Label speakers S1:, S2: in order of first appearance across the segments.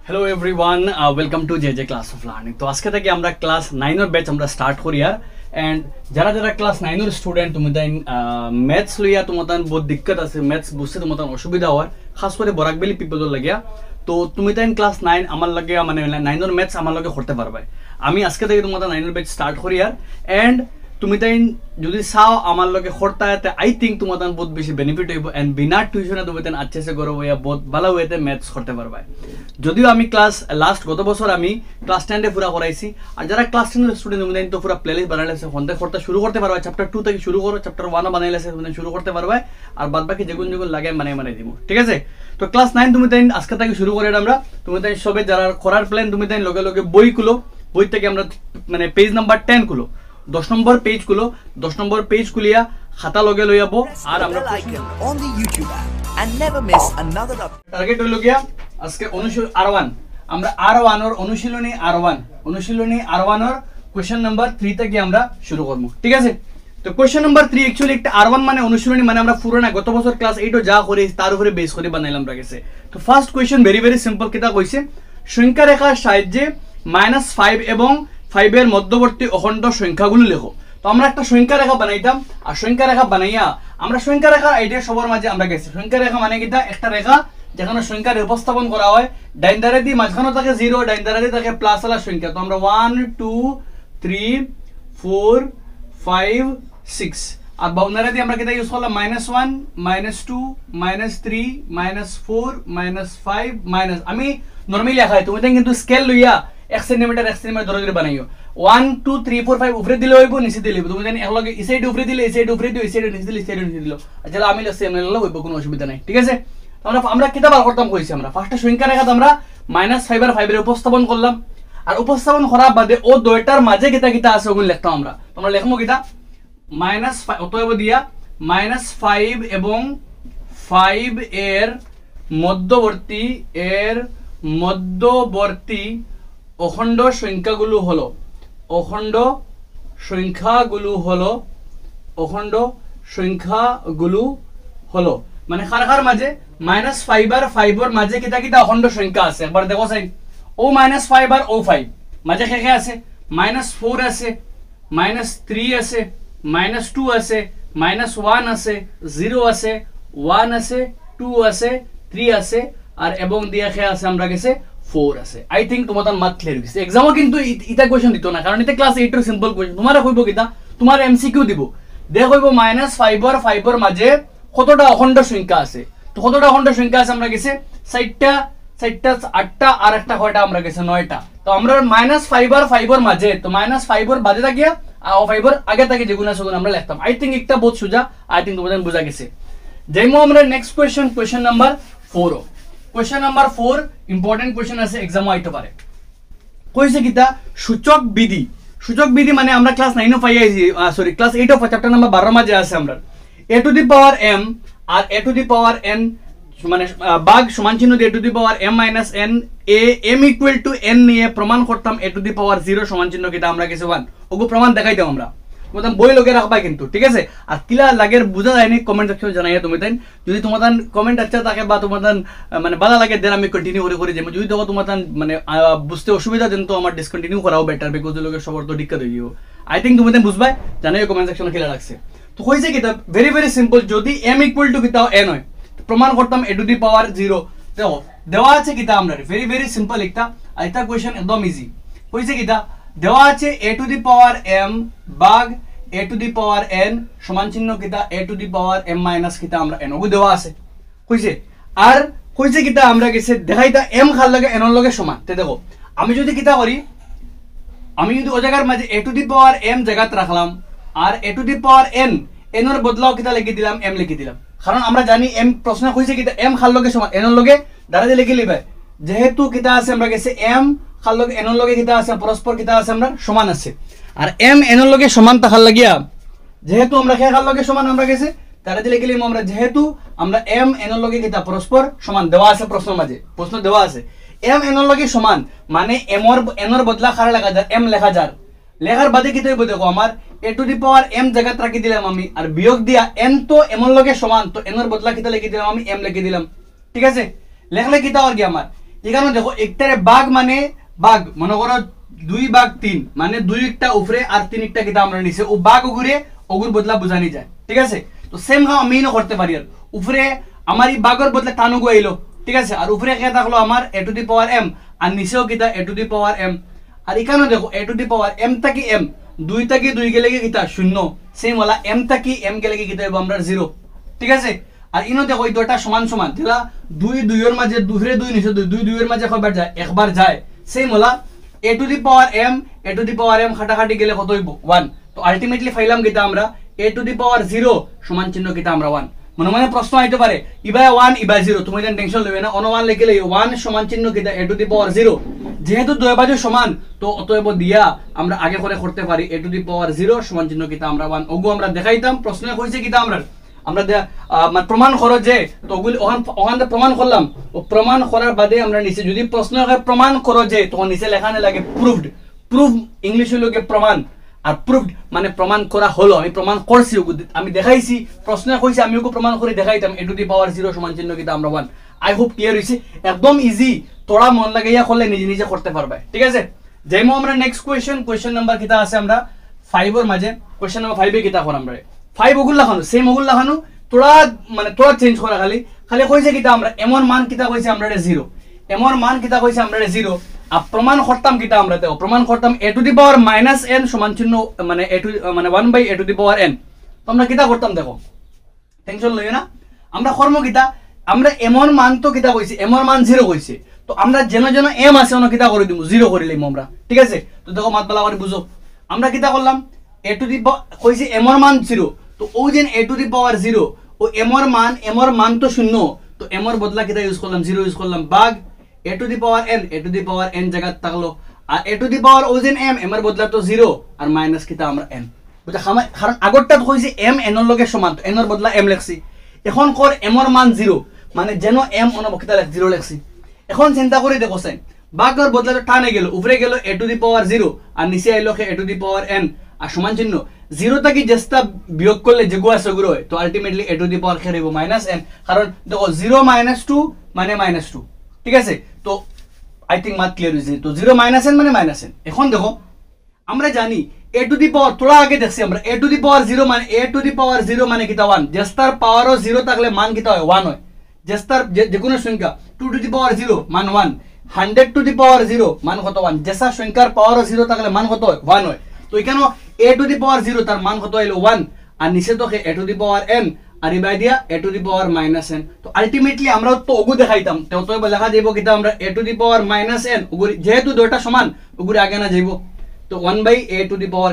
S1: Hello everyone, welcome to JJ Class of Learning. তো আজকে থেকে আমরা ক্লাস 9 এর ব্যাচ আমরা স্টার্ট করি আর এন্ড যারা যারা ক্লাস 9 এর স্টুডেন্ট তোমাদের ম্যাথস লইয়া তোমাদের বহুত দিক্কত আছে, ম্যাথস বুঝতে তোমাদের অসুবিধা হয়, খাস করে বরাকবেলি পিপলর লাগিয়া। তো তুমি তাই ক্লাস 9 আমার লাগে মানে 9 এর ম্যাথস আমার লাগে করতে পারবে। আমি আজকে থেকে তোমাদের 9 এর ব্যাচ স্টার্ট করি আর এন্ড তুমি তাই যদি চাও আমার লগে করতে আই থিঙ্ক তোমাদের বহুত বেশি বেনিফিট হইব এন্ড বিনা টিউশনে তুমি তাই আচ্ছা সে করো হইয়া বহুত ভালো ওয়েতে ম্যাথস করতে পারবে। যদিও আমি ক্লাস গত বছর আমি ক্লাস 10 এ পুরা করাইছি আর যারা ক্লাস 10 এর স্টুডেন্ট তুমি তো পুরা প্লেলিস্ট বানাইলেছে ফোনতে করতে শুরু করতে পারবে। চ্যাপ্টার 2 থেকে শুরু করো, চ্যাপ্টার 1 বানাইলেছে তুমি শুরু করতে পারবে আর বাদ বাকি যেগুন যেগুন লাগে মানে দিব, ঠিক আছে? তো ক্লাস 9 তুমি তাই আজকে থেকে শুরু করে আমরা তুমি তাই সবে যারা করার প্ল্যান তুমি তাই লগে লগে বই খুলো, বই থেকে আমরা মানে পেজ নাম্বার 10 খুলো, 10 নম্বর পেজ খুলো, 10 নম্বর পেজ খুলিয়া খাতা লগে লই যাবো আর আমরা
S2: on the YouTube app and never miss another
S1: target হইল গিয়া আজকে অনুশীলন R1 আমরা R1 এর অনুশীলনী R1 এর কোশ্চেন নাম্বার 3 থেকে আমরা শুরু করব, ঠিক আছে? তো কোশ্চেন নাম্বার 3 অ্যাকচুয়ালি একটা R1 মানে অনুশীলনী মানে আমরা পুরোনা গত বছর ক্লাস 8 ও যা করে তার উপরে বেস করে বানাইলাম রাখেছে। তো ফার্স্ট কোশ্চেন ভেরি সিম্পল কিতা কইছে, সংখ্যা রেখার সাহায্যে -5 এবং 5 এর মধ্যবর্তী অখণ্ড সংখ্যাগুলো লেখো। তো আমরা একটা সংখ্যা রেখা বানাইতাম আর সংখ্যা রেখা বানাইয়া আমরা সংখ্যা রেখার আইডিয়া সবার মাঝে আমরা গেছি। সংখ্যা রেখা মানে কিতা একটা রেখা যেখানে সংখ্যার উপস্থাপন করা হয়, ডাইন ধারে দিয়ে মাঝখানে থাকে 0, ডাইন ধারে দিয়ে থাকে প্লাস ওয়ালা সংখ্যা। তো আমরা 1 2 3 4 5 6 আর বাউন্ডারি দিয়ে আমরা কিতা ইউজ করলাম -1 -2 -3 -4 -5 মাইনাস। আমি নরমালি লেখাই, তুমি কিন্তু স্কেল লইয়া 1 সেন্টিমিটার ধরে ধরে বানাইও। 1 2 3 4 5 উপরে দিলে হইব, নিচে দিলে হইব। তুমি জানি একলগে এই সাইড উপরে দিলে এই সাইড উপরে দিও, এই সাইড নিচে দিলে এই সাইড নিচে দিলো। আচ্ছা আমি লাসে এমন হইব, কোনো অসুবিধা নাই, ঠিক আছে? আমরা কিতা বার করতাম কইছি, আমরা ফার্স্টে সংখ্যা রেখা আমরা -5 আর 5 এর উপস্থাপন করলাম আর উপস্থাপন করার বাদে ও দুইটার মাঝে কিতা কিতা আছে ওগুলো লিখতাম আমরা। তোমরা লিখমু কিতা -5 অতএব দিয়া -5 এবং 5 এর মধ্যবর্তী অখণ্ড সংখ্যাগুলো হলো মানে কার মাঝে -5 আর 5 এর মাঝে কিতা কিতা অখণ্ড সংখ্যা আছে একবার দেখো সাইন। ও -5 আর ও 5 মাঝে কে আছে, -4 আছে, -3 আছে, -2 আছে, -1 আছে, 0 আছে, 1 আছে, 2 আছে, 3 আছে আর এবং দিয়া কে আছে আমরা গেছে 4 আছে। আই থিঙ্ক তোমাদের মাথ ক্লিয়ার হইছে। এক্সামও কিন্তু ইটা কোশ্চেন দিত না, কারণ এটা ক্লাস 8 এর সিম্পল কোশ্চেন। তোমারে কইবো কিতা, তোমার এমসিকিউ দিব, দেখ কইবো -5 আর 5 এর মাঝে কতটা অখণ্ড সংখ্যা আছে। তো কতটা অখণ্ড সংখ্যা আছে আমরা গেছে 4টা 8টা আর একটা কয়টা আমরা গেছে 9টা। তো আমরা -5 আর 5 এর মাঝে, তো -5 এর বাদে থাকিয়া আর 5 এর আগে থেকে যেগুলো আছে আমরা লিখতাম। আই থিঙ্ক একটা বহুত সোজা, আই থিঙ্ক তোমাদের বুঝা গেছে। যাইমু আমরা next question number 4। Question number 4 important question আছে, এক্সামও আইতে পারে। কইছে কিতা, সূচক বিধি মানে আমরা ক্লাস 9 ও পাই আইছি, সরি ক্লাস 8 ও চ্যাপ্টার নাম্বার 12 মাঝে আছে আমরা a to the power m আর a to the power n মানে ভাগ সমান চিহ্ন দিয়ে a to the power m minus n m equal to n নিয়ে প্রমাণ করতাম a টু দি পাওয়ার 0 সমান চিহ্ন কিতা আমরা কিছু 1 ওগো প্রমাণ দেখাইতাম আমরা। তোমাদের বই লগে রাখবা কিন্তু, ঠিক আছে? আর কিলা লাগের বুঝা যায়নি কমেন্ট সেকশনে জানাইয়া তুমি তাই। যদি তোমাদের কমেন্ট আচ্ছা থাকে বা তোমাদের মানে ভালো লাগে দেন আমি কন্টিনিউ করে যাবো। যদি দেখো তোমাদের মানে বুঝতে অসুবিধা দেন তো আমার ডিসকন্টিনিউ করাও বেটার, বিকজ লোকের সবার তো দিক্কত হয়ে যাবো। আই থিঙ্ক তুমি বুঝবাই, জানাইও কমেন্ট সেকশনে কিলা লাগছে। তো কইছে কিতা ভেরি সিম্পল, যদি m ইকুয়াল টু কিতা n হয় প্রমাণ করতাম a টু দি পাওয়ার 0। দেখো দেওয়া আছে কিতা আমরা ভেরি সিম্পল একটা, আর এটা কোশ্চেন একদম ইজি। কইছে কিতা দেওয়া আছে a to the power m ভাগ a to the power n সমান চিহ্ন কিতা a to the power m minus কিতা আমরা n ওগো দেওয়া আছে কইছে। আর কইছে কিতা আমরা গেছে দেখাইতা m খাল লাগে n এর লগে সমান। তে দেখো আমি যদি কিতা করি, আমি যদি ও জায়গার মাঝে a to the power m জায়গাত রাখলাম আর a to the power n এর বদলাও কিতা লিখে দিলাম m লিখে দিলাম, কারণ আমরা জানি m প্রশ্ন কইছে কিতা m খাল লগে সমান n এর লগে দাঁড়া দিয়ে লিখে লিবাই। যেহেতু কিতা আছে আমরা গেছে m খাল লগে n এর লগে কিতা আছে পরস্পর কিতা আছে আমরা সমান আছে, আর m n এর লগে সমান থাকার লাগিয়া যেহেতু আমরা কে খাল লগে সমান আমরা গেছে দাঁড়া দিয়ে লিখে লিম আমরা, যেহেতু আমরা m n এর লগে কিতা পরস্পর সমান দেওয়া আছে প্রশ্নের মাঝে, প্রশ্ন দেওয়া আছে m n এর লগে সমান মানে n এর বদলা খারা লেখা যায় m লেখা যায়। লেখার বাদে কি তৈব দেখো আমার a to the power m জায়গাত রাখি দিলাম আমি, আর বিয়োগ দিয়া n তো m এর লগে সমান, তো n এর বদলা কিতা লিখে দিলাম আমি m লিখে দিলাম, ঠিক আছে? লেখলে কিতা আর কি আমার এখানে দেখো একটারে বাঘ মানে বাঘ মনে করো 2/3 মানে 2 একটা উপরে আর 3 একটা কিতা আমরা নিচে ও বাঘ ঘুরে ওগুর বদলা বুঝানি যায় ঠিক আছে তো সেম কাম আমি না করতে পারি আর উপরে আমার এই বাঘের বদলে টানু আইলো ঠিক আছে আর উপরে কে থাকলো আমার a to the power m আর নিচেও কিতা a to the power m আর এখানে দেখো a to the power m থাকি m 2 থাকি 2 গেলে কি কিতা 0 সেম वाला m থাকি m গেলে কি কিতা হবে আমরা 0 ঠিক আছে আর ইনো দেখো এই দুটো সমান সমান তাহলে 2 2 এর মাঝে 2 রে 2 নিচে 2 2 এর মাঝে কয়বার যায় একবার যায় সেম वाला a to the power m খাটাখাটি গেলে কত হইব 1 তো আলটিমেটলি ফাইলাম কিতা আমরা a to the power 0 সমান চিহ্ন কিতা আমরা 1 মনে মনে প্রশ্ন আইতে পারে ইবা 1 ইবা 0 তুমি যেন টেনশন লইবে না অন 1 লিখলে 1 সমান চিহ্ন কিতা a to the power 0 যেহেতু দুই বাজু সমান তো অতএব দিয়া আমরা আগে করে করতে পারি a to the power 0 সমান চিহ্ন কিতা আমরা 1 ওগু আমরা দেখাইতাম প্রশ্নে কইছে কিতা আমরা মানে প্রমাণ করো যে তো ওগুলি ওখান প্রমাণ করলাম ও প্রমাণ করার বাদে আমরা নিচে যদি প্রশ্ন হয় প্রমাণ করো যে তখন নিচে লেখানে লাগে প্রুভড প্রুভ ইংলিশ হলো প্রমাণ আর প্রুভড মানে প্রমাণ করা হলো আমি প্রমাণ করছি আমি দেখাইছি প্রশ্ন কইছে আমি ওকে প্রমাণ করে দেখাইতাম a to the power 0 সমান চিহ্ন কিতা আমরা 1 আই হোপ ক্লিয়ার হইছে একদম ইজি তোরা মন লাগাইয়া করলে নিজে নিজে করতে পারবে ঠিক আছে যাইমো আমরা নেক্সট কোশ্চেন নাম্বার কিতা আছে আমরা 5 এর মাঝে কোশ্চেন নাম্বার 5 এ কিতা কর আমরা 5 ওগুল লাগানো সেম ওগুল লাগানো তোরা চেঞ্জ করা খালি কইছে কিতা আমরা এমন মান কিতা কইছে আমরা 0 এমন মান কিতা কইছে আমরা 0 আর প্রমাণ করতাম কিতা আমরা দেখো প্রমাণ করতাম a to the power -n সমান চিহ্ন মানে মানে 1/a to the power n তো আমরা কিতা করতাম দেখো টেনশন লইও না আমরা কর্ম কিতা আমরা এমন মান তো কিতা কইছে এমন মান 0 কইছে তো আমরা যেন m আছে ওনা কিতা করে দিমু 0 করে লইমু আমরা ঠিক আছে তো দেখো মাতবালা করে বুঝো আমরা কিতা করলাম a to the কইছে এমন মান 0 তো ও যেন a to the power 0 ও এমর মান তো শূন্য তো এমর বদলা কিটা ইউজ করলাম 0 ইউজ করলাম bug a to the power n জায়গা থাকলো আর a to the power ও যেন m এমর বদলা তো 0 আর মাইনাস কিটা আমরা n বুঝা কারণ আগরটা কইছি m n এর লগে সমান তো n এর বদলা m লিখছি এখন কর এমর মান 0 মানে যেন m অনুবকিতা 0 লিখছি এখন চিন্তা করে দেখো সেন বাগের বদলা তো টানে গেল উপরে গেল a to the power 0 আর নিচে আইলো a to the power n আর সমান চিহ্ন 0 থেকে যেটা বিয়োগ করলে যেগু আছে ওগুলো হয় তো ultimately a to the power কে হইব -n কারণ দেখো 0 - 2 মানে -2 ঠিক আছে তো আই থিং মাত ক্লিয়ার হইছে তো 0 - n মানে -n এখন দেখো আমরা জানি a to the power তোরা আগে দেখছি আমরা a to the power 0 মানে a to the power 0 মানে কিটা 1 যেটার পাওয়ারও 0 থাকলে মান কিটা হয় 1 হয় যেটার যে কোনো সংখ্যা 2 to the power 0 মান 1 100 to the power 0 মান কত 1 যেটা সংখ্যার পাওয়ারও 0 থাকলে মান কত হয় 1 হয় তো এখানে a to the power 0 তার মান কত হইলো 1 আর নিচে তো a to the power n আর ইবাই দিয়া a to the power -n তো আলটিমেটলি আমরা তো ওগু দেখাইতাম তো লেখা যাইবো কিটা আমরা a to the power -n ওগুরি যেহেতু দুটো সমান ওগুরি আগে না যাইবো তো 1/a to the power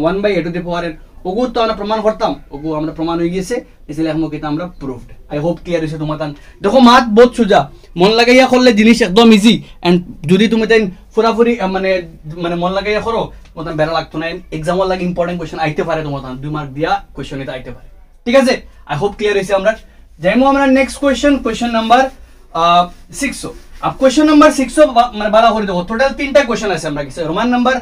S1: 1/a to the power n ওগু তো আমরা প্রমাণ করতাম ওগু আমরা প্রমাণ হয়ে গেছে इसलिए हम কিটা আমরা প্রুভড আই হোপ ক্লিয়ার হইছে তোমাদের দেখো মাত বহুত সোজা মন লাগাইয়া করলে জিনিস একদম ইজি এন্ড যদি তুমি তাই পুরাপুরি মানে মন লাগাইয়া করো তোমাদের বেরা লাগতো না এক্সামের লাগে ইম্পর্টেন্ট কোশ্চেন আইতে পারে তোমাদের 2 মার্ক দিয়া কোশ্চেন এটা আইতে পারে ঠিক আছে আই হোপ ক্লিয়ার হইছে আমরা যাইমু আমরা নেক্সট কোশ্চেন নাম্বার 6 अब क्वेश्चन नंबर 6 মানে বালা করে দেখো টোটাল তিনটা কোশ্চেন আছে আমরা কিছু রোমান নাম্বার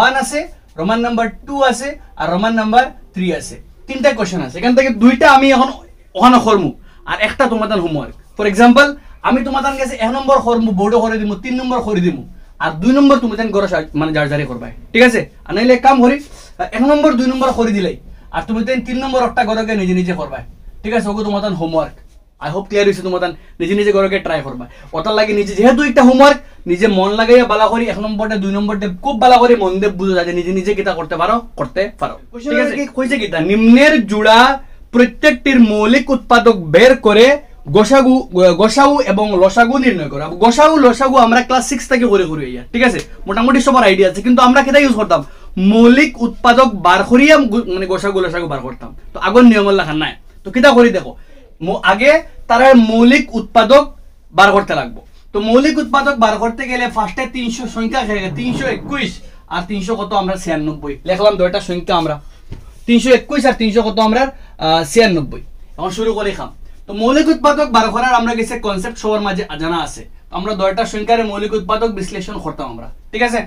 S1: 1 আছে রোমান নাম্বার 2 আছে আর রোমান নাম্বার 3 আছে তিনটা কোশ্চেন আছে এখান থেকে দুইটা আমি এখন ওখানে করমু আর একটা তোমাদের হোমওয়ার্ক ফর एग्जांपल আমি তোমাদের কাছে 1 নম্বর করমু বোর্ডে করে দিমু 3 নম্বর করে দিমু আর 2 নম্বর তুমি দেন গরস মানে জারজারি করবাই ঠিক আছে আর নাইলে কাম করি 1 নম্বর 2 নম্বর করে দিলাই আর তুমি দেন 3 নম্বর একটা গরকে নিজে নিজে করবাই ঠিক আছে ওগো তোমাদের হোমওয়ার্ক আই হোপ ক্লিয়ার হইছে তোমাদের নিজে নিজে গরকে ট্রাই করবা ওটার লাগে নিজে যেহেতু একটা হোমওয়ার্ক নিজে মন লাগাইয়া বালা করি 1 নম্বরতে 2 নম্বরতে খুব বালা করে মন দিয়ে বুঝা যায় নিজে নিজে কিটা করতে পারো ঠিক আছে কইছে কিটা নিম্নের জোড়া প্রত্যেকটির মৌলিক উৎপাদক বের করে গোসাগু এবং লসাগু নির্ণয় করো গোসাগু লসাগু আমরা ক্লাস 6 থেকে করে ইয়া ঠিক আছে মোটামুটি সবার আইডিয়া আছে কিন্তু আমরা কিটা ইউজ করতাম মৌলিক উৎপাদক বার করিয়া মানে গোসাগু লসাগু বার করতাম তো আগর নিয়ম লেখা নাই তো কিটা করি দেখো আগে তারা মৌলিক উৎপাদক বার করতে লাগবো তো মৌলিক উৎপাদক বার করতে গেলে ফার্স্টে 300 সংখ্যা খেয়ে 321 আর 300 কত আমরা 96 লিখলাম দুইটা সংখ্যা আমরা 321 আর 300 কত আমরা 96 এখন শুরু করি খাম তো মৌলিক উৎপাদক বার করার আমরা কিছু কনসেপ্ট সবার মাঝে জানা আছে আমরা দুইটা সংখ্যার মৌলিক উৎপাদক বিশ্লেষণ করতাম আমরা ঠিক আছে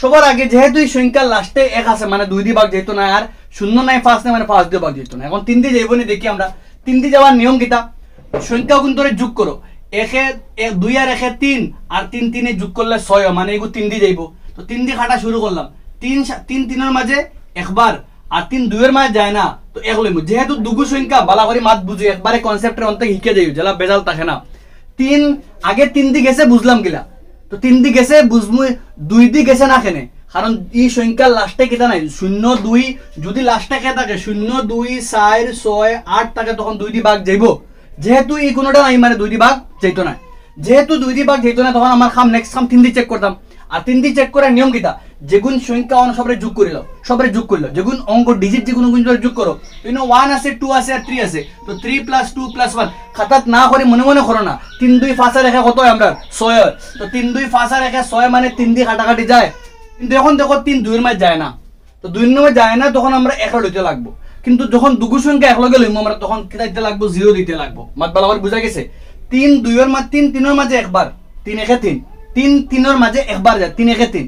S1: সবার আগে যেহেতু এই সংখ্যা লাস্টে 1 আছে মানে 2 দিয়ে ভাগ যেত না আর 0 নাই 5 নাই মানে 5 দিয়ে ভাগ যেত না এখন 3 দিয়ে যাইবনি দেখি আমরা 3 দিয়ে যাওয়ার নিয়ম কিটা সংখ্যা গুণ ধরে যোগ করো দুই আর একে তিন আর তিন তিনে যোগ করলে 6 মানে এগুলো 3 দিয়ে যাইব তো 3 দিয়ে কাটা শুরু করলাম 3 তিনের মাঝে একবার আর 3 2 এর মাঝে যায় না তো এক লইমু যেহেতু দুগু সংখ্যা বালা করে মাত বুঝি একবারে কনসেপ্টের অন্তকে হিকে যাইও যেলা বেজাল থাকে না 3 আগে 3 দি গেছে বুঝলাম গিলা তো 3 দি গেছে বুঝমু 2 দি গেছে না কেনে কারণ এই সংখ্যা লাস্টে কিটা নাই 0 2 যদি লাস্টে কে থাকে 0 2 4 6 8 থাকে তখন 2 দি ভাগ যাইব যেহেতু এই কোনোটা নাই মানে 2 দি ভাগ যাইতো না যেহেতু 2 দি ভাগ যাইতো না তখন আমার খাম নেক্সট খাম 3 দি চেক করতাম আর 3 দি চেক করার নিয়ম কিটা যেগুন সংখ্যা অন সবরে যোগ করিল সবরে যোগ করলো যেগুন অঙ্ক ডিজিট যেগুন গুণ যোগ করো ইনো 1 আছে 2 আছে আর 3 আছে তো 3 + 2 + 1 খাতাত না করে মনে মনে করো না 3 2 5 রেখে কত হয় আমরা 6 তো 3 2 5 রেখে 6 মানে 3 দি কাটাকাটি যায় কিন্তু এখন দেখো 3 2 এর মাঝে যায় না তো 2 এর মাঝে যায় না তখন আমরা 1 লইতে লাগবো কিন্তু যখন দুগু সংখ্যা এক লগে লইমু আমরা তখন কি দিতে লাগবো 0 দিতে লাগবো মাত ভালোভাবে বুঝা গেছে 3 2 এর মাঝে 3 3 এর মাঝে একবার 3 1 3 3 3 এর মাঝে একবার যায় 3 1 3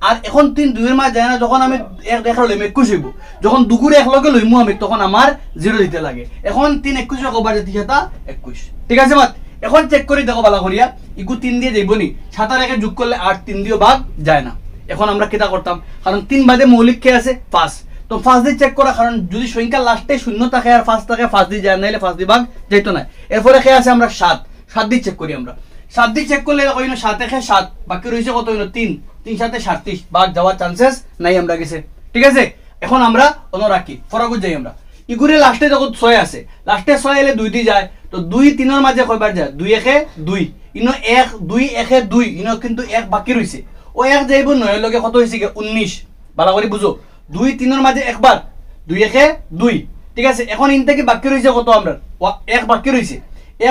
S1: আর এখন 3 2 এর মাঝে যায় না যখন আমি এক দেখা লইমু 21 হইব যখন দুগুরে এক লগে লইমু আমি তখন আমার 0 দিতে লাগে এখন 3 21 কবার যেতে সেটা 21 ঠিক আছে মাত এখন চেক করে দেখো ভালো করিয়া ইকু 3 দিয়ে যাইবনি 7 রেখে যোগ করলে 8 3 দিও ভাগ যায় না এখন আমরা কিটা করতাম কারণ 3 বাদে মৌলিক কে আছে 5 তো 5 দিয়ে চেক করা কারণ যদি সংখ্যা লাস্টে 0 থাকে আর 5 থাকে 5 দিয়ে যায় নাইলে 5 দিয়ে ভাগ যাইতো না এরপরে কে আছে আমরা 7 দিয়ে চেক করি আমরা 7 দিয়ে চেক করলে কইনো 7 একে 7 বাকি রইছে কত হইলো 3 3 সাথে 37 ভাগ যাওয়ার চান্সেস নাই আমরা গেছে ঠিক আছে এখন আমরা অন্য রাখি ফরাগু যাই আমরা ইগুরে লাস্টে যখন 6 আছে লাস্টে 6 এলে 2 দিয়ে যায় তো 2 3 এর মাঝে কয়বার যায় 2 একে 2 ইনো 1 2 একে 2 ইনো কিন্তু 1 বাকি রইছে ও 1 যাইব 9 এর লগে কত হইছে 19 ভালো করে বুঝো 2 3 এর মাঝে একবার 2 একে 2 ঠিক আছে এখন ইন থেকে বাকি রইছে কত আমরা 1 বাকি রইছে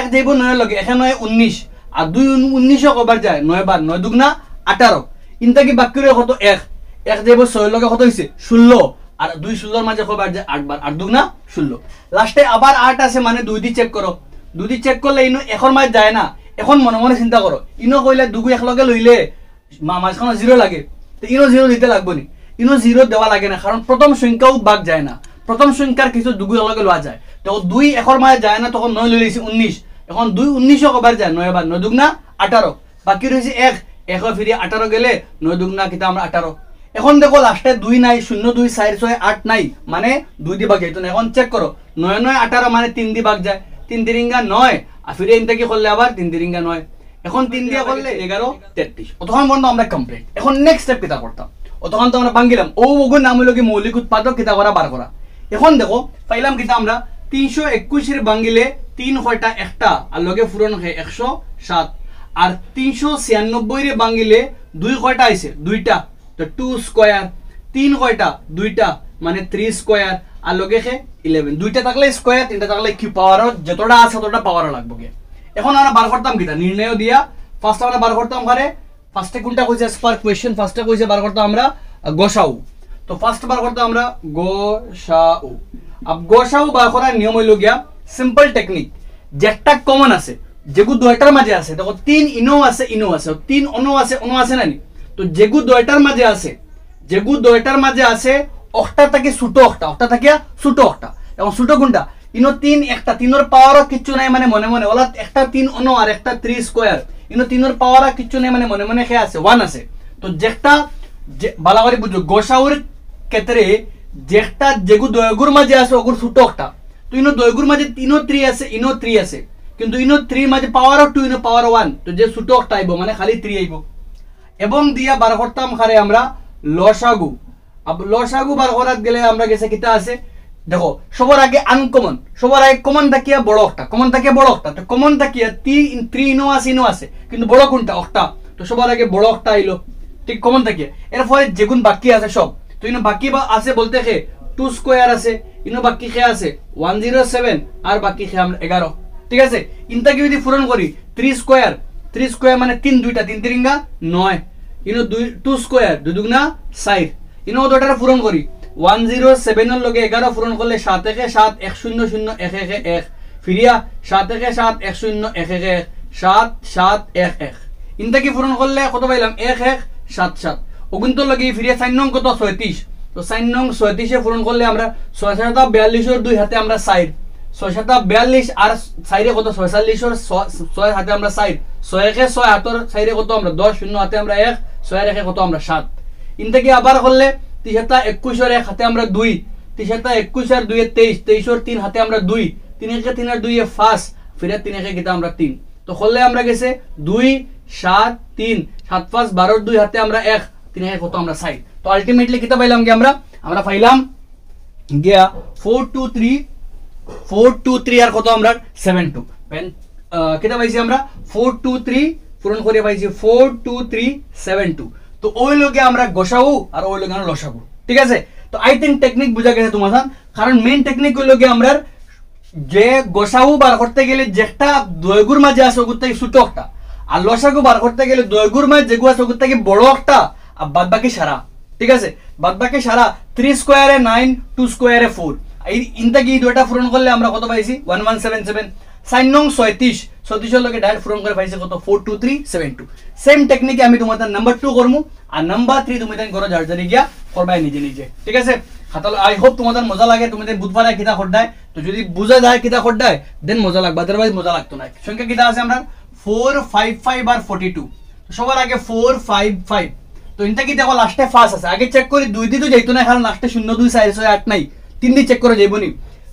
S1: 1 যাইব 9 এর লগে এখানে 19 আর 2 19 কয়বার যায় 9 বার 9 দুগুণা 18 ইন থেকে বাকি রইছে কত 1 যাইব 6 এর লগে কত হইছে 16 আর 2 16 এর মাঝে কয়বার যায় 8 বার 8 দুগুণা 16 লাস্টে আবার 8 আছে মানে 2 দি চেক করো 2 দি চেক করলে ইনো এখন মাঝে যায় না এখন মনে মনে চিন্তা করো ইনো কইলে দুগু এক লগে লইলে মাঝখানে 0 লাগে তো ইনো 0 দিতে লাগবে নি ইনো 0 দেওয়া লাগে না কারণ প্রথম সংখ্যাও ভাগ যায় না প্রথম সংখ্যার কিছু দুগু এক লগে লওয়া যায় তো 2 এখর মাঝে যায় না তখন 9 লইছি 19 এখন 2 19 কবার যায় 9 বার 9 দুগুণা 18 বাকি রইছে 1 1 ফিরে 18 গেলে 9 দুগুণা কিটা আমরা 18 এখন দেখো লাস্টে 2 নাই 0 2 4 6 8 নাই মানে 2 দি ভাগ যাইতো না এখন চেক করো 9 9 18 মানে 3 দি ভাগ যায় 3 দিরিঙ্গা 9 আর ফিরে ইনটা কি করলে আবার 3 দিরিঙ্গা 9 এখন 3 দিয়া করলে 11 33 তখন বন্ধ আমরা কমপ্লিট এখন নেক্সট স্টেপ কিটা করতাম তখন তো আমরা ভাঙিলাম ও ওগুর নাম হলো কি মৌলিক উৎপাদক কিটা করা বার করা এখন দেখো পাইলাম কিটা আমরা 321 এর ভাঙিলে 3 কয়টা একটা আর লগে পূরণ হয় 107 আর 396 এর ভাঙিলে 2 কয়টা আইছে দুইটা তো 2 স্কয়ার 3 কয়টা দুইটা মানে 3 স্কয়ার আর লগে কে 11 দুইটা থাকলে স্কয়ার তিনটা থাকলে কি পাওয়ার যতটা আছে ততটা পাওয়ার লাগবে এখন আমরা বার করতাম কিটা নির্ণয় দিয়া ফার্স্ট আমরা বার করতাম পারে ফার্স্টে কোনটা কইছে পার কোশ্চেন ফার্স্টে কইছে বার করতাম আমরা গসাউ তো ফার্স্ট বার করতাম আমরা গসাউ अब গসাউ বার করার নিয়ম হইল গিয়া সিম্পল টেকনিক যেটা কমন আছে যেগু দুইটার মাঝে আছে দেখো 3 ইনো আছে 3 অনো আছে না নি তো যেগু দুইটার মাঝে আছে যেগু দুইটার মাঝে আছে অক্টা থেকে ছোট অক্টা থেকে ছোট অক্টা এবং ছোট কোনটা ইনো 3 একটা 3 এর পাওয়ার কিছু নাই মানে মনে মনে ওলা একটা 3 অনো আর একটা 3 স্কয়ার ইনো 3 এর পাওয়ার কিছু নাই মানে মনে মনে কে আছে 1 আছে তো যেটা ভালো করে বুঝো গসাউর ক্ষেত্রে যেটা যেগু দয়গুর মাঝে আছে ওগুর ছোট অক্টা তো ইনো দয়গুর মাঝে 3 আছে ইনো 3 আছে কিন্তু ইনো 3 মাঝে পাওয়ার 2 ইনো পাওয়ার 1 তো যে ছোট অক্টা আইবো মানে খালি 3 আইবো এবং দিয়া বার করতাম খারে আমরা লসাগু अब লসাগু বার করাত গেলে আমরা গেছে কিটা আছে দেখো সবার আগে আনকমন সবার আগে কমন থাকিয়া বড় একটা কমন থাকিয়া বড় একটা তো কমন থাকিয়া 3 ইনো আছে কিন্তু বড় কোনটা অক্টা তো সবার আগে বড় একটা আইলো ঠিক কমন থাকিয়া এরপরে যেগুন বাকি আছে সব তো ইনো বাকি বা আছে বলতে কে 2 স্কয়ার আছে ইনো বাকি কে আছে 107 আর বাকি কে আমরা 11 ঠিক আছে ইনটাকে যদি পূরণ করি 3 স্কয়ার মানে 3 দুইটা 3 তিরিঙ্গা 9 ইনো 2 স্কয়ার 2 দুগুণা 4 ইনো দুটারে পূরণ করি 107 এর লগে 11 পূরণ করলে 7 থেকে 7 100 ফিরিয়া 7 থেকে 7 100 7 7 1 ইনটা কি পূরণ করলে কত পাইলাম 1177 ওগুনতো লগে ফিরিয়া 4 নং কত 36 তো 4 নং 36 এ পূরণ করলে আমরা 6 42 এর দুই হাতে আমরা 4 6 সাতা 42 আর সাইরে কত 46 এর 6 হাতে আমরা 6 6 একে 6 হাতের সাইরে কত আমরা 10 শূন্য হাতে আমরা 1 6 এর একে কত আমরা 7 ইনতে কি আবার করলে 3 সাতা 21 এর 1 হাতে আমরা 2 3 সাতা 21 আর 2 এ 23 23 এর 3 হাতে আমরা 2 3 একে 3 আর 2 এ 5 ফিরে 3 একে কিটা আমরা 3 তো করলে আমরা গেছে 2 7 3 7 5 12 2 হাতে আমরা 1 3 একে কত আমরা 6 তো আলটিমেটলি কিটা পাইলাম কি আমরা পাইলাম গিয়া 423 আর কত আমরা 72 পেন কিটা পাইছি আমরা 423 পূরণ করে পাইছি 42372 তো ওই লগে আমরা গসাউ আর ওই লগে আমরা লসাগু ঠিক আছে তো আই থিংক টেকনিক বুঝা গেছে তোমাদের কারণ মেইন টেকনিক হইল কি আমরা যে গসাউ বার করতে গেলে যেটা দয়গুর মাঝে আছে ওগুর থেকে ছোট একটা আর লসাগু বার করতে গেলে দয়গুর মাঝে যেগু আছে ওগুর থেকে বড় একটা আর বাদ বাকি সারা ঠিক আছে বাদ বাকি সারা 3 স্কয়ারে 9 2 স্কয়ারে 4 এই ইনটা কি দুইটা পূরণ করলে আমরা কত পাইছি 1177 সাইন নং 36 এর লগে ডাইরেক্ট পূরণ করে পাইছি কত 42372 সেম টেকনিকে আমি তোমাদের নাম্বার 2 করমু আর নাম্বার 3 তুমি দেন করো যার জানি গিয়া করবাই নিজে নিজে ঠিক আছে খাতাল আই হোপ তোমাদের মজা লাগে তোমাদের বুধবারে কিতা খড়দায় তো যদি বুঝা যায় কিতা খড়দায় দেন মজা লাগবে আদারওয়াইজ মজা লাগতো না সংখ্যা কিতা আছে আমরা 455 আর 42 তো সবার আগে 455 তো ইনটা কি দেখো লাস্টে 5 আছে আগে চেক করি 2 দিয়ে তো যাইতো না কারণ লাস্টে 02 4 নাই 3 দিয়ে চেক করে যাইবনি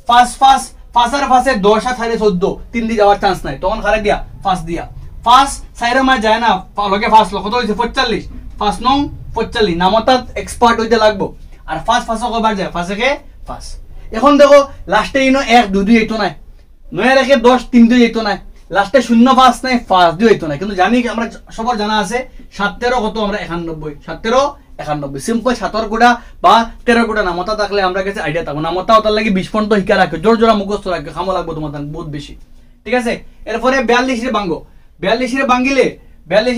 S1: 5 আর 5 এ 10 আর 14 3 দিয়ে যাওয়ার চান্স নাই তখন খারে দিয়া 5 দিয়া 5 সাইরে মা যায় না লগে 5 কত হইছে 45 5 নং 45 নামতা এক্সপার্ট হইতে লাগবো আর 5 কবার যায় 5 একে 5 এখন দেখো লাস্টে ইনো 1 2 দিয়ে যাইতো না 9 রেখে 10 3 দিয়ে যাইতো না লাস্টে 0 5 নাই 5 দিয়ে যাইতো না কিন্তু জানি আমরা সবার জানা আছে 17 কত আমরা 91 17 সিম্পল 7 গুড়া বা 13 গুড়া নামতা থাকলে আমরা কাছে আইডিয়া থাকবো নামতা ওটার লাগি 20 পর্যন্ত হিকা রাখো জোর জোড়া মুখস্থ রাখো খামো লাগবো তোমাদের বহুত বেশি ঠিক আছে এরপরে 42 রে ভাঙ্গো 42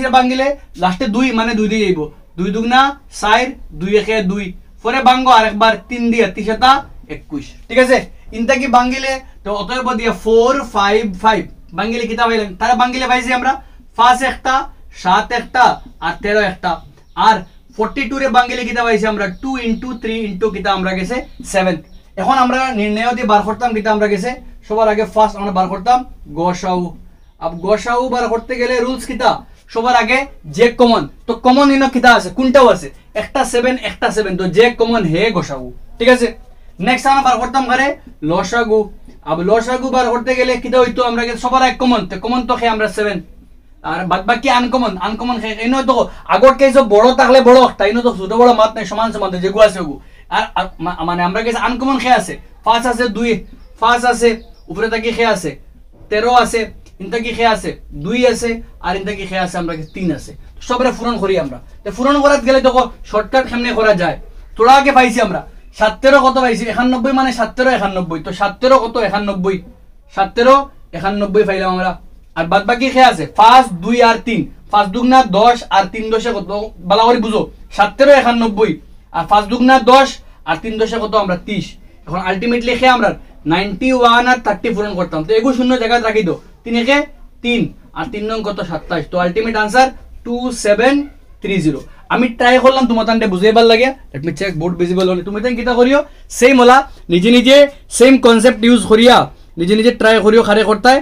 S1: রে ভাঙ্গিলে লাস্টে 2 মানে 2 দিয়ে যাইবো 2 দুগুনা 4 2 একে 2 পরে ভাঙ্গো আরেকবার 3 দিয়ে 3 সাতা 21 ঠিক আছে ইনটা কি ভাঙ্গিলে তো অতএব দিয়ে 455 ভাঙ্গিলে কিতা পাইলেন তারা ভাঙ্গিলে পাইছি আমরা 5 একটা 7 একটা আর 13 একটা আর 42 রে ভাঙ্গিলে কিতা পাইছি আমরা 2 into 3 into কিতা আমরা গেছে 7 এখন আমরা নির্ণয় দিয়ে বার করতাম কিতা আমরা গেছে সবার আগে ফার্স্ট আমরা বার করতাম গসাউ अब গসাউ বার করতে গেলে রুলস কিতা সবার আগে যে কমন তো কমন ইনো কিতা আছে কোনটাও আছে একটা 7 তো যে কমন হে গসাউ ঠিক আছে নেক্সট আমরা বার করতাম করে লসাগু अब লসাগু বার করতে গেলে কিতা হইতো আমরা সবার আগে কমন তো খে আমরা 7 আর বাদ বাকি আনকমন খে ইনো তো আগর কেসে বড় থাকলে বড় একটা ইনো তো ছোট বড় মাত নাই সমান যেগু আছে ওগু আর মানে আমরা কেসে আনকমন খে আছে 5 আছে 5 আছে উপরে তাকি খে আছে 13 আছে ইনটা কি খে আছে 2 আছে আর ইনটা কি খে আছে আমরা 3 আছে সবরে পূরণ করি আমরা তো পূরণ করাত গেলে দেখো শর্টকাট কেমনে করা যায় তোরা আগে পাইছি আমরা 17 কত পাইছি 91 মানে 17 91 তো 17 কত 91 17 91 পাইলাম আমরা আর বাদ বাকি খে আছে 5 2 আর 3 5 দুগুনা 10 আর 3 10 কত বালা করে বুঝো 17 91 আর 5 দুগুনা 10 আর 3 10 কত আমরা 30 এখন আলটিমেটলি খে আমরা 91 আর 30 পূরণ করতাম তো এগু শূন্য জায়গা রাখি দাও 3 একে 3 আর 3 নং কত 27 তো আলটিমেট आंसर 2730 আমি ট্রাই করলাম তোমাদের বুঝাইবার লাগে let me check board visible হলে তুমি তাই কিটা করিও সেম হলা নিজে সেম কনসেপ্ট ইউজ করিয়া নিজে ট্রাই করিও খারে করতায়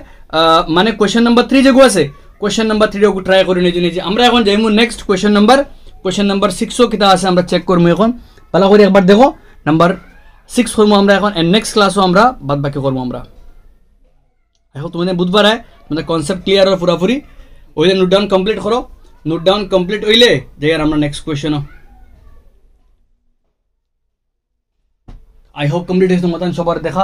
S1: মানে কোশ্চেন নাম্বার 3 যেগু আছে কোশ্চেন নাম্বার 3 ওগু ট্রাই করি নিজে আমরা এখন যাইমু নেক্সট কোশ্চেন নাম্বার 6 ও কিটা আছে আমরা চেক করমু এখন ভালো করে একবার দেখো নাম্বার 6 করমু আমরা এখন এন্ড নেক্সট ক্লাসও আমরা বাদ বাকি করমু আমরা এখন তোমাদের বুধবার আয় তোমাদের কনসেপ্ট ক্লিয়ার হয় পুরাপুরি ওইলে নোট ডাউন কমপ্লিট হইলে যাই আর আমরা next question I hope complete হয়েছে তোমাদের সবার দেখা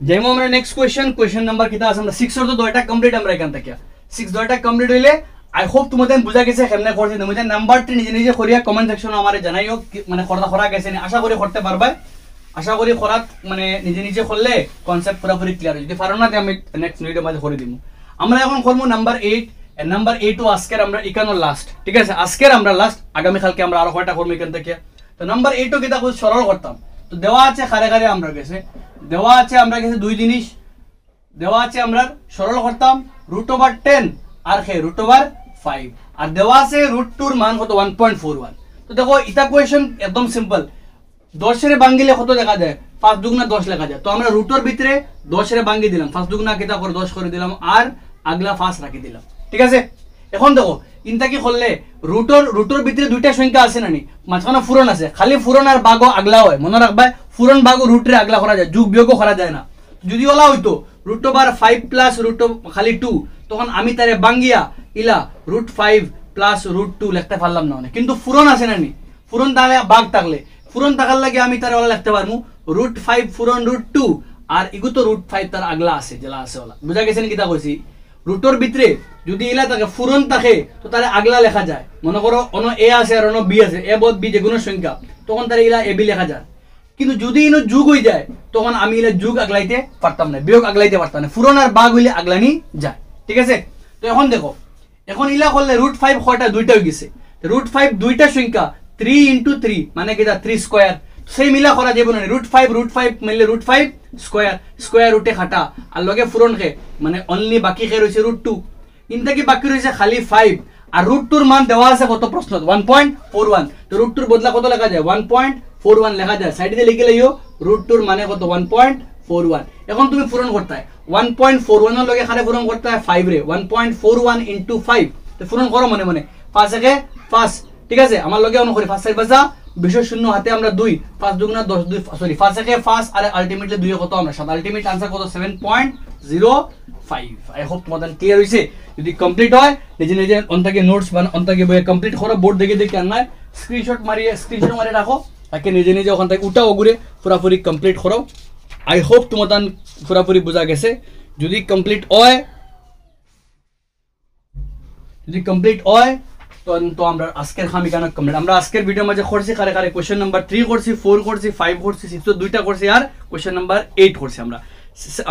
S1: যাইমু আমরা নেক্সট কোয়েশ্চেন নাম্বার কিতা আছে আমরা 6 এর তো দুইটা কমপ্লিট আমরা এখান থেকে 6 দুইটা কমপ্লিট হইলে আই হোপ তোমাদের বুঝা গেছে কেমনে করতে তোমাদের নাম্বার 3 নিজে করিয়া কমেন্ট সেকশনে আমারে জানাইও মানে করা গেছে আশা করি করতে পারবা আশা করি করাত মানে নিজে করলে কনসেপ্ট পুরোপুরি ক্লিয়ার যদি পারো না আমি নেক্সট ভিডিও মাঝে করে দিব আমরা এখন করব নাম্বার 8 নাম্বার 8 ও আজকের আমরা এখানে লাস্ট ঠিক আছে আজকের আমরা লাস্ট আগামী কালকে আমরা আরো কয়টা করব এখান থেকে তো নাম্বার 8 ও কিটা খুব সরল করতাম তো দেওয়া আছে খারে আমরা গেছে দেওয়া আছে আমরা গেছে দুই জিনিস দেওয়া আছে আমরা সরল করতাম √10 আর খে √5 আর দেওয়া আছে √2 এর মান কত 1.41 তো দেখো এটা কোয়েশ্চন একদম সিম্পল 10 এর ভাঙিলে কত দেখা যায় 5 দুগুণা 10 লেখা যায়। তো আমরা রুটের ভিতরে 10 রে ভাঙি দিলাম, 5 দুগুণা কেটা করে 10 করে দিলাম, আর আগলা 5 রাখি দিলাম। ঠিক আছে, এখন দেখো ইনটা কি করলে রুটের ভিতরে দুইটা সংখ্যা আছে নানি, মাঝখানে ফুরন আছে, খালি ফুরন আর বাগো আগলা হয়। মনে রাখবা ফুরন বাগো রুটরে আগলা করা যায়, যোগ বিয়োগও করা যায় না। যদি ওলা হইতো রুট ওভার 5 প্লাস রুট খালি 2, তখন আমি তারে বাঙ্গিয়া ইলা রুট 5 প্লাস রুট 2 লিখতে পারলাম না। কিন্তু ফুরন আছে নানি, ফুরন তাহলে বাগ থাকলে ফুরন থাকার লাগে আমি তারে ওলা লিখতে পারবো রুট 5 ফুরন রুট 2, আর ইগু তো রুট 5 তার আগলা আছে জেলা আছে ওলা। বুঝা গেছেন কিতা কইছি? রুটের ভিতরে যদি ইলা থাকে ফুরন থাকে তো তারে আগলা লেখা যায়। মনে করো অন্য এ আছে আর অন্য বি আছে, এ বদ বি যেগুলো সংখ্যা, তখন তারে ইলা এ বি লেখা যায়। কিন্তু যদি ইনো যুগ হয়ে যায় তখন আমি ইলা যুগ আগলাইতে পারতাম না, বিয়োগ আগলাইতে পারতাম না, ফুরন আর বাগ হইলে আগলানি যায়। ঠিক আছে, তো এখন দেখো এখন ইলা করলে রুট 5 কয়টা? দুইটা হয়ে গেছে। রুট 5 দুইটা সংখ্যা 3 × 3 মানে কিটা 3 স্কয়ার, সেই মিলা করা যাবে না। রুট 5 মিললে রুট 5 স্কয়ার, স্কয়ার রুটে খাটা আর লগে ফুরন খে, মানে অনলি বাকি খে রয়েছে রুট 2। ইনটা কি বাকি রয়েছে খালি 5, আর রুট 2 এর মান দেওয়া আছে কত প্রশ্ন 1.41। তো রুট 2 এর বদলা কত লেখা যায়? 1.41 লেখা যায়। সাইডে লিখে লইও রুট 2 এর মানে কত 1.41। এখন তুমি পূরণ করতে হয় 1.41 এর লগে খালি পূরণ করতে হয় 5 রে, 1.41 × 5। তো পূরণ করো মনে মনে, 5 একে 5। ঠিক আছে, আমার লগে অন করি 5 4 বাজা 20 শূন্য হাতে আমরা 2, 5 দুগুণা 10 2 সরি 5 একে 5 আর আলটিমেটলি 2 কত আমরা 7, আলটিমেট आंसर কত 7.05। আই হোপ তোমাদের ক্লিয়ার হইছে। যদি কমপ্লিট হয় নিজে নিজে অনটাকে নোটস বান অনটাকে বই কমপ্লিট করো, বোর্ড দেখে দেখে আননা, স্ক্রিনশট মারিয়ে রাখো, তাকে নিজে নিজে ওখান থেকে উঠাও ওগুরে পুরোপুরি কমপ্লিট করো। আই হোপ তোমাদের পুরোপুরি বোঝা গেছে। যদি কমপ্লিট হয় তো আমরা আজকের খামি কেন কমপ্লিট, আমরা আজকের ভিডিও মাঝে করছি কারে কারে কোশ্চেন নাম্বার 3 করছি, 4 করছি, 5 করছি, 6 তো দুইটা করছি, আর কোশ্চেন নাম্বার 8 করছি।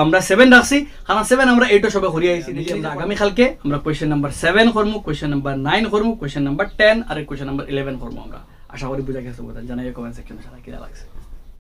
S1: আমরা 7 রাখছি, কারণ 7 আমরা 8 সবে করিয়ে আইছি। আমরা আগামী কালকে আমরা কোশ্চেন নাম্বার 7 করব, কোশ্চেন নাম্বার 9 করব, কোশ্চেন নাম্বার 10 আর কোশ্চেন নাম্বার 11 করব। আমরা আশা করি বুঝা গেছে। জানাই কমেন্ট সেকশনে সারা কি লাগছে।